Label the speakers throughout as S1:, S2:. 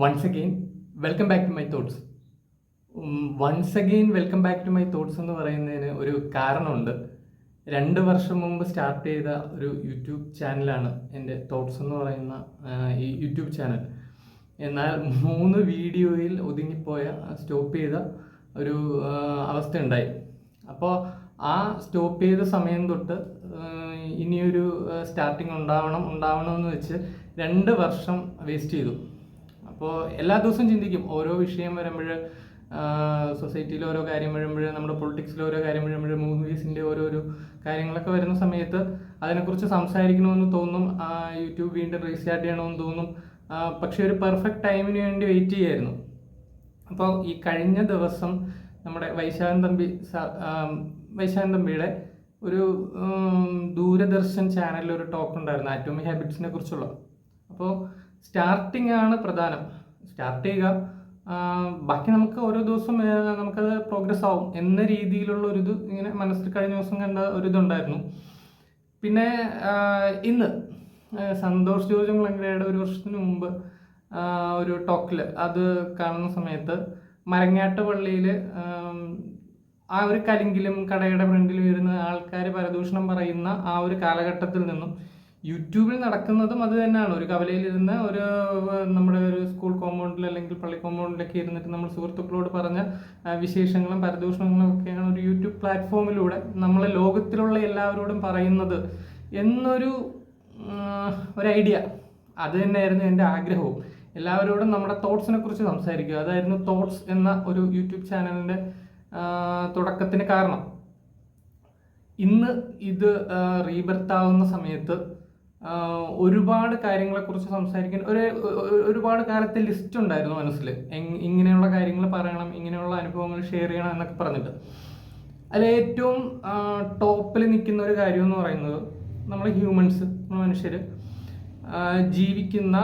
S1: Once again welcome back to my thoughts. Once again welcome back to my thoughts എന്ന് പറയുന്നതിന് ഒരു കാരണമുണ്ട്. 2 വർഷം മുമ്പ് സ്റ്റാർട്ട് ചെയ്ത ഒരു യൂട്യൂബ് ചാനലാണ് എൻ്റെ തോട്ട്സ് എന്ന് പറയുന്ന ഈ യൂട്യൂബ് ചാനൽ. എന്നാൽ 3 വീഡിയോയിൽ ഒതുങ്ങിപ്പോയ സ്റ്റോപ്പ് ചെയ്ത ഒരു അവസ്ഥയുണ്ടായി. അപ്പോൾ ആ സ്റ്റോപ്പ് ചെയ്ത സമയം തൊട്ട് ഇനിയൊരു സ്റ്റാർട്ടിങ് ഉണ്ടാവണമെന്ന് വെച്ച് 2 വർഷം വേസ്റ്റ് ചെയ്തു. അപ്പോൾ എല്ലാ ദിവസവും ചിന്തിക്കും, ഓരോ വിഷയം വരുമ്പോൾ, സൊസൈറ്റിയിൽ ഓരോ കാര്യം വരുമ്പോൾ, നമ്മുടെ പൊളിറ്റിക്സിൽ ഓരോ കാര്യം വരുമ്പോൾ, മൂവീസിൻ്റെ ഓരോരോ കാര്യങ്ങളൊക്കെ വരുന്ന സമയത്ത് അതിനെക്കുറിച്ച് സംസാരിക്കണമെന്ന് തോന്നും, യൂട്യൂബ് വീണ്ടും റീസ്റ്റാർട്ട് ചെയ്യണമെന്ന് തോന്നും. പക്ഷേ ഒരു പെർഫെക്റ്റ് ടൈമിന് വേണ്ടി വെയിറ്റ് ചെയ്യായിരുന്നു. അപ്പോൾ ഈ കഴിഞ്ഞ ദിവസം നമ്മുടെ വൈശാഖൻ തമ്പിയുടെ ഒരു ദൂരദർശൻ ചാനലിൽ ഒരു ടോക്ക് ഉണ്ടായിരുന്നു, ആറ്റോമിക് ഹാബിറ്റ്സിനെ കുറിച്ചുള്ള. അപ്പോൾ സ്റ്റാർട്ടിങ് ആണ് പ്രധാനം. സ്റ്റാർട്ട് ചെയ്യുക, ബാക്കി നമുക്ക് ഓരോ ദിവസം നമുക്കത് പ്രോഗ്രസ് ആവും എന്ന രീതിയിലുള്ള ഒരിത് ഇങ്ങനെ മനസ്സിൽ കഴിഞ്ഞ ദിവസം കണ്ട ഒരിതുണ്ടായിരുന്നു. പിന്നെ ഇന്ന് സന്തോഷ് ജോർജ് മുളങ്കരയുടെ 1 വർഷത്തിന് മുമ്പ് ഒരു ടോക്കിൽ അത് കാണുന്ന സമയത്ത് മരങ്ങാട്ട് പള്ളിയിൽ ആ ഒരു കലിങ്കിലും കടയുടെ ഫ്രണ്ടിലും ഇരുന്ന് ആൾക്കാർ പരദൂഷണം പറയുന്ന ആ ഒരു കാലഘട്ടത്തിൽ നിന്നും യൂട്യൂബിൽ നടക്കുന്നതും അത് തന്നെയാണ്. ഒരു കവലയിലിരുന്ന് നമ്മുടെ ഒരു സ്കൂൾ കോമ്പൗണ്ടിൽ അല്ലെങ്കിൽ പള്ളി കോമ്പൗണ്ടിലൊക്കെ ഇരുന്നിട്ട് നമ്മൾ സുഹൃത്തുക്കളോട് പറഞ്ഞ വിശേഷങ്ങളും പരദൂഷണങ്ങളും ഒക്കെയാണ് ഒരു യൂട്യൂബ് പ്ലാറ്റ്ഫോമിലൂടെ നമ്മൾ ലോകത്തിലുള്ള എല്ലാവരോടും പറയുന്നത് എന്നൊരു ഐഡിയ. അത് തന്നെയായിരുന്നു എൻ്റെ ആഗ്രഹവും. എല്ലാവരോടും നമ്മുടെ തോട്ട്സിനെ കുറിച്ച് സംസാരിക്കുക, അതായിരുന്നു തോട്ട്സ് എന്ന ഒരു യൂട്യൂബ് ചാനലിൻ്റെ തുടക്കത്തിന് കാരണം. ഇന്ന് ഇത് റീബർത്താവുന്ന സമയത്ത് ഒരുപാട് കാര്യങ്ങളെക്കുറിച്ച് സംസാരിക്കാൻ ഒരുപാട് കാലത്തെ ലിസ്റ്റ് ഉണ്ടായിരുന്നു മനസ്സിൽ. ഇങ്ങനെയുള്ള കാര്യങ്ങൾ പറയണം, ഇങ്ങനെയുള്ള അനുഭവങ്ങൾ ഷെയർ ചെയ്യണം എന്നൊക്കെ പറഞ്ഞിട്ട്. അതിൽ ഏറ്റവും ടോപ്പിൽ നിൽക്കുന്ന ഒരു കാര്യം എന്ന് പറയുന്നത്, നമ്മൾ ഹ്യൂമൻസ്, മനുഷ്യർ ജീവിക്കുന്ന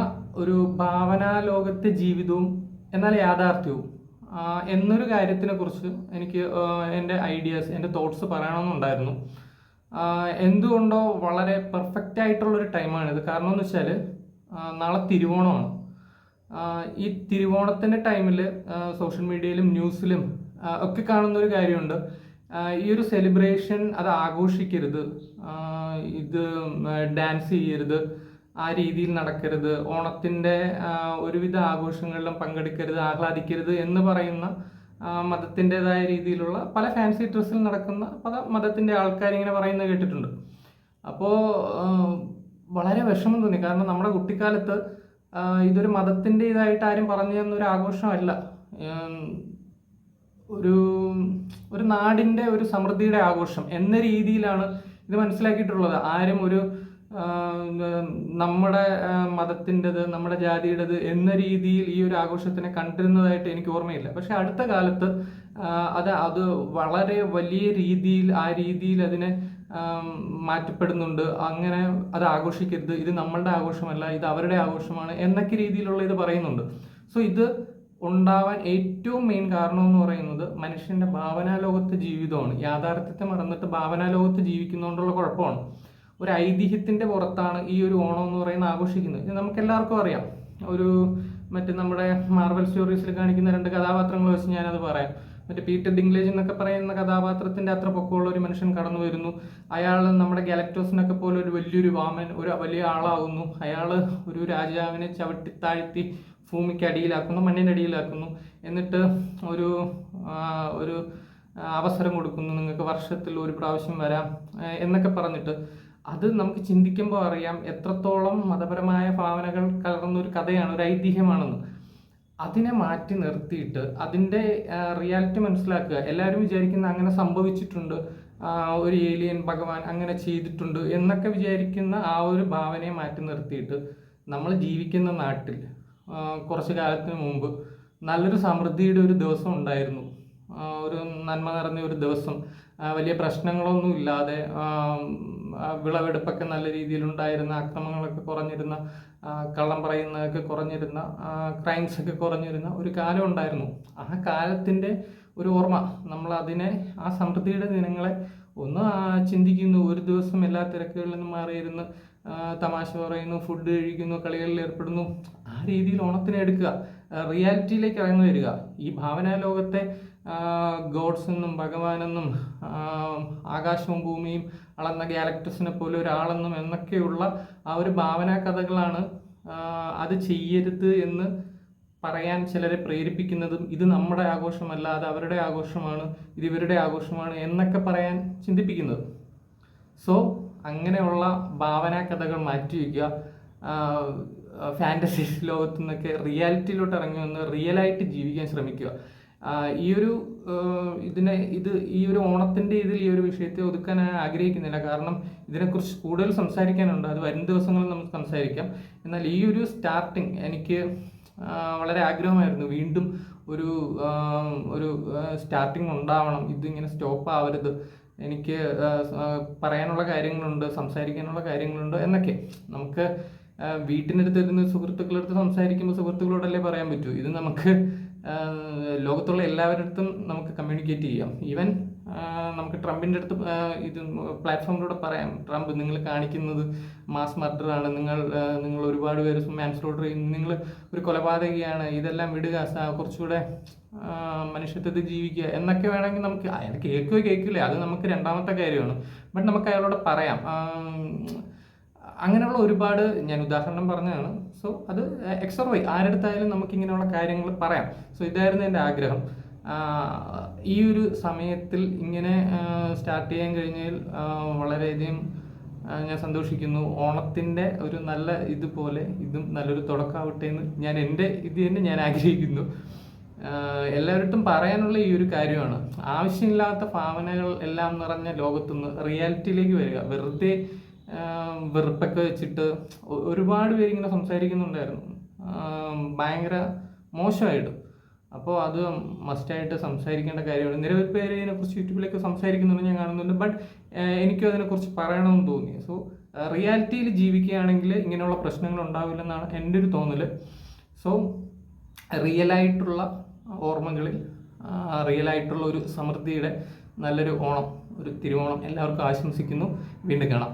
S1: ഒരു ഭാവനാലോകത്തെ ജീവിതവും എന്നാൽ യാഥാർത്ഥ്യവും എന്നൊരു കാര്യത്തിനെ കുറിച്ച് എനിക്ക് എൻ്റെ ഐഡിയാസ്, എൻ്റെ തോട്ട്സ് പറയണമെന്നുണ്ടായിരുന്നു. എന്തുകൊണ്ടോ വളരെ പെർഫെക്റ്റ് ആയിട്ടുള്ളൊരു ടൈമാണിത്. കാരണം എന്ന് വെച്ചാൽ നാളെ തിരുവോണമാണ്. ഈ തിരുവോണത്തിൻ്റെ ടൈമിൽ സോഷ്യൽ മീഡിയയിലും ന്യൂസിലും ഒക്കെ കാണുന്നൊരു കാര്യമുണ്ട്, ഈ ഒരു സെലിബ്രേഷൻ അത് ആഘോഷിക്കരുത്, ഇത് ഡാൻസ് ചെയ്യരുത്, ആ രീതിയിൽ നടക്കരുത്, ഓണത്തിൻ്റെ ഒരുവിധ ആഘോഷങ്ങളിലും പങ്കെടുക്കരുത്, ആഹ്ലാദിക്കരുത് എന്ന് പറയുന്ന മതത്തിൻ്റെതായ രീതിയിലുള്ള പല ഫാൻസി ഡ്രസ്സിൽ നടക്കുന്ന പല മതത്തിൻ്റെ ആൾക്കാരിങ്ങനെ പറയുന്നത് കേട്ടിട്ടുണ്ട്. അപ്പോൾ വളരെ വിഷമം തോന്നി. കാരണം നമ്മുടെ കുട്ടിക്കാലത്ത് ഇതൊരു മതത്തിൻ്റെ ഇതായിട്ട് ആരും പറഞ്ഞു തന്നൊരു ആഘോഷമല്ല, ഒരു നാടിൻ്റെ ഒരു സമൃദ്ധിയുടെ ആഘോഷം എന്ന രീതിയിലാണ് ഇത് മനസ്സിലാക്കിയിട്ടുള്ളത്. ആരും ഒരു നമ്മുടെ മതത്തിൻ്റെത്, നമ്മുടെ ജാതിയുടേത് എന്ന രീതിയിൽ ഈ ഒരു ആഘോഷത്തിനെ കണ്ടിരുന്നതായിട്ട് എനിക്ക് ഓർമ്മയില്ല. പക്ഷെ അടുത്ത കാലത്ത് അത് വളരെ വലിയ രീതിയിൽ ആ രീതിയിൽ അതിനെ മാറ്റപ്പെടുന്നുണ്ട്. അങ്ങനെ അത് ആഘോഷിക്കരുത്, ഇത് നമ്മളുടെ ആഘോഷമല്ല, ഇത് അവരുടെ ആഘോഷമാണ് എന്നൊക്കെ രീതിയിലുള്ള ഇത് പറയുന്നുണ്ട്. സോ ഇത് ഉണ്ടാവാൻ ഏറ്റവും മെയിൻ കാരണം എന്ന് പറയുന്നത് മനുഷ്യൻ്റെ ഭാവനാലോകത്തെ ജീവിതമാണ്. യാഥാർത്ഥ്യത്തെ മറന്നിട്ട് ഭാവനാലോകത്ത് ജീവിക്കുന്നതുകൊണ്ടുള്ള കുഴപ്പമാണ്. ഒരു ഐതിഹ്യത്തിൻ്റെ പുറത്താണ് ഈ ഒരു ഓണം എന്ന് പറയുന്നത് ആഘോഷിക്കുന്നത്. ഇത് നമുക്ക് എല്ലാവർക്കും അറിയാം. മറ്റേ നമ്മുടെ മാർവൽ സ്റ്റോറീസിൽ കാണിക്കുന്ന 2 കഥാപാത്രങ്ങൾ വെച്ച് ഞാനത് പറയാം. മറ്റേ പീറ്റർ ദിംഗ്ലേജ് എന്നൊക്കെ പറയുന്ന കഥാപാത്രത്തിൻ്റെ അത്ര പൊക്കമുള്ള ഒരു മനുഷ്യൻ കടന്നു വരുന്നു. അയാൾ നമ്മുടെ ഗാലക്ടോസിനൊക്കെ പോലെ ഒരു വലിയൊരു വാമൻ, ഒരു വലിയ ആളാകുന്നു. അയാൾ ഒരു രാജാവിനെ ചവിട്ടിത്താഴ്ത്തി ഭൂമിക്കടിയിലാക്കുന്നു, മണ്ണിൻ്റെ അടിയിലാക്കുന്നു. എന്നിട്ട് ഒരു അവസരം കൊടുക്കുന്നു, നിങ്ങൾക്ക് വർഷത്തിൽ 1 പ്രാവശ്യം വരാം എന്നൊക്കെ പറഞ്ഞിട്ട്. അത് നമുക്ക് ചിന്തിക്കുമ്പോൾ അറിയാം എത്രത്തോളം മതപരമായ ഭാവനകൾ കലർന്നൊരു കഥയാണ്, ഒരു ഐതിഹ്യമാണെന്ന്. അതിനെ മാറ്റി നിർത്തിയിട്ട് അതിൻ്റെ റിയാലിറ്റി മനസ്സിലാക്കുക. എല്ലാവരും വിചാരിക്കുന്ന അങ്ങനെ സംഭവിച്ചിട്ടുണ്ട്, ഒരു ഏലിയൻ ഭഗവാൻ അങ്ങനെ ചെയ്തിട്ടുണ്ട് എന്നൊക്കെ വിചാരിക്കുന്ന ആ ഒരു ഭാവനയെ മാറ്റി നിർത്തിയിട്ട് നമ്മൾ ജീവിക്കുന്ന നാട്ടിൽ കുറച്ച് കാലത്തിന് മുമ്പ് നല്ലൊരു സമൃദ്ധിയുടെ ഒരു ദിവസം ഉണ്ടായിരുന്നു, ഒരു നന്മ നിറഞ്ഞ ഒരു ദിവസം, വലിയ പ്രശ്നങ്ങളൊന്നും ഇല്ലാതെ, വിളവെടുപ്പൊക്കെ നല്ല രീതിയിലുണ്ടായിരുന്ന, അക്രമങ്ങളൊക്കെ കുറഞ്ഞിരുന്ന, കള്ളം പറയുന്നതൊക്കെ കുറഞ്ഞിരുന്ന, ക്രൈംസ് ഒക്കെ കുറഞ്ഞിരുന്ന ഒരു കാലം ഉണ്ടായിരുന്നു. ആ കാലത്തിൻ്റെ ഒരു ഓർമ്മ, നമ്മൾ അതിനെ, ആ സമൃദ്ധിയുടെ ദിനങ്ങളെ ഒന്ന് ചിന്തിക്കുന്നു. ഒരു ദിവസം എല്ലാ തിരക്കുകളിൽ നിന്നും മാറിയിരുന്ന് തമാശ പറയുന്നു, ഫുഡ് കഴിക്കുന്നു, കളികളിൽ ഏർപ്പെടുന്നു, ആ രീതിയിൽ ഓണത്തിനെ എടുക്കുക. റിയാലിറ്റിയിലേക്ക് ഇറങ്ങി വരിക. ഈ ഭാവനാ ലോകത്തെ ഗോഡ്സ് എന്നും ഭഗവാനെന്നും ആകാശവും ഭൂമിയും അളന്ന ഗാലക്ടസിനെ പോലെ ഒരാളെന്നും എന്നൊക്കെയുള്ള ആ ഒരു ഭാവനാ കഥകളാണ് അത് ചെയ്യരുത് എന്ന് പറയാൻ ചിലരെ പ്രേരിപ്പിക്കുന്നതും, ഇത് നമ്മുടെ ആഘോഷമല്ല, അത് അവരുടെ ആഘോഷമാണ്, ഇത് ഇവരുടെ ആഘോഷമാണ് എന്നൊക്കെ പറയാൻ ചിന്തിപ്പിക്കുന്നത്. സോ അങ്ങനെയുള്ള ഭാവനാ കഥകൾ മാറ്റിവെക്കുക. ഫാൻറ്റസി ലോകത്തു നിന്നൊക്കെ റിയാലിറ്റിയിലോട്ട് ഇറങ്ങി വന്ന് റിയലായിട്ട് ജീവിക്കാൻ ശ്രമിക്കുക. ഈ ഒരു ഓണത്തിൻ്റെ ഈ ഒരു വിഷയത്തെ ഒതുക്കാൻ ഞാൻ ആഗ്രഹിക്കുന്നില്ല. കാരണം ഇതിനെക്കുറിച്ച് കൂടുതൽ സംസാരിക്കാനുണ്ട്. അത് വരും ദിവസങ്ങളിൽ നമുക്ക് സംസാരിക്കാം. എന്നാൽ ഈ ഒരു സ്റ്റാർട്ടിങ് എനിക്ക് വളരെ ആഗ്രഹമായിരുന്നു. വീണ്ടും ഒരു സ്റ്റാർട്ടിങ് ഉണ്ടാവണം. ഇതിങ്ങനെ സ്റ്റോപ്പ് ആവരുത്. എനിക്ക് പറയാനുള്ള കാര്യങ്ങളുണ്ട്, സംസാരിക്കാനുള്ള കാര്യങ്ങളുണ്ട് എന്നൊക്കെ. നമുക്ക് വീട്ടിനടുത്ത് ഇരുന്ന് സുഹൃത്തുക്കളടുത്ത് സംസാരിക്കുമ്പോൾ സുഹൃത്തുക്കളോടല്ലേ പറയാൻ പറ്റൂ. ഇത് നമുക്ക് ലോകത്തുള്ള എല്ലാവരുടെ അടുത്തും നമുക്ക് കമ്മ്യൂണിക്കേറ്റ് ചെയ്യാം. ഈവൻ നമുക്ക് ട്രംപിൻ്റെ അടുത്ത് ഇത് പ്ലാറ്റ്ഫോമിലൂടെ പറയാം, ട്രംപ് നിങ്ങൾ കാണിക്കുന്നത് മാസ് മർഡറാണ്, നിങ്ങൾ ഒരുപാട് പേര് മാൻസ്ലോട്ടർ ചെയ്യുന്നു, നിങ്ങൾ ഒരു കൊലപാതകയാണ്, ഇതെല്ലാം വിടുക, കുറച്ചുകൂടെ മനുഷ്യത്വത്തിൽ ജീവിക്കുക എന്നൊക്കെ വേണമെങ്കിൽ നമുക്ക് അയാൾ കേൾക്കില്ല, അത് നമുക്ക് രണ്ടാമത്തെ കാര്യമാണ്. ബട്ട് നമുക്ക് അയാളോട് പറയാം. അങ്ങനെയുള്ള ഒരുപാട്, ഞാൻ ഉദാഹരണം പറഞ്ഞതാണ്. സോ അത് എക്സർവൈ ആരെടുത്തായാലും നമുക്ക് ഇങ്ങനെയുള്ള കാര്യങ്ങൾ പറയാം. സോ ഇതായിരുന്നു എൻ്റെ ആഗ്രഹം. ഈ ഒരു സമയത്തിൽ ഇങ്ങനെ സ്റ്റാർട്ട് ചെയ്യാൻ കഴിഞ്ഞാൽ വളരെയധികം ഞാൻ സന്തോഷിക്കുന്നു. ഓണത്തിൻ്റെ ഒരു നല്ല ഇതുപോലെ ഇതും നല്ലൊരു തുടക്കമാവട്ടെ എന്ന് എൻ്റെ ഇത് തന്നെ ഞാൻ ആഗ്രഹിക്കുന്നു. എല്ലാവരുടെ പറയാനുള്ള ഈ ഒരു കാര്യമാണ്, ആവശ്യമില്ലാത്ത ഭാവനകൾ എല്ലാം നിറഞ്ഞ ലോകത്തുനിന്ന് റിയാലിറ്റിയിലേക്ക് വരിക. വെറുതെ വെറുപ്പൊക്കെ വെച്ചിട്ട് ഒരുപാട് പേരിങ്ങനെ സംസാരിക്കുന്നുണ്ടായിരുന്നു, ഭയങ്കര മോശമായിട്ട്. അപ്പോൾ അത് മസ്റ്റായിട്ട് സംസാരിക്കേണ്ട കാര്യമാണ്. നിരവധി പേര് ഇതിനെക്കുറിച്ച് യൂട്യൂബിലൊക്കെ സംസാരിക്കുന്നുണ്ട്, ഞാൻ കാണുന്നുണ്ട്. ബട്ട് എനിക്കും അതിനെക്കുറിച്ച് പറയണമെന്ന് തോന്നി. സോ റിയാലിറ്റിയിൽ ജീവിക്കുകയാണെങ്കിൽ ഇങ്ങനെയുള്ള പ്രശ്നങ്ങൾ ഉണ്ടാവില്ലെന്നാണ് എൻ്റെ ഒരു തോന്നൽ. സോ റിയലായിട്ടുള്ള ഓർമ്മകളിൽ റിയലായിട്ടുള്ള ഒരു സമൃദ്ധിയുടെ നല്ലൊരു ഓണം, ഒരു തിരുവോണം എല്ലാവർക്കും ആശംസിക്കുന്നു. വീണ്ടും കാണാം.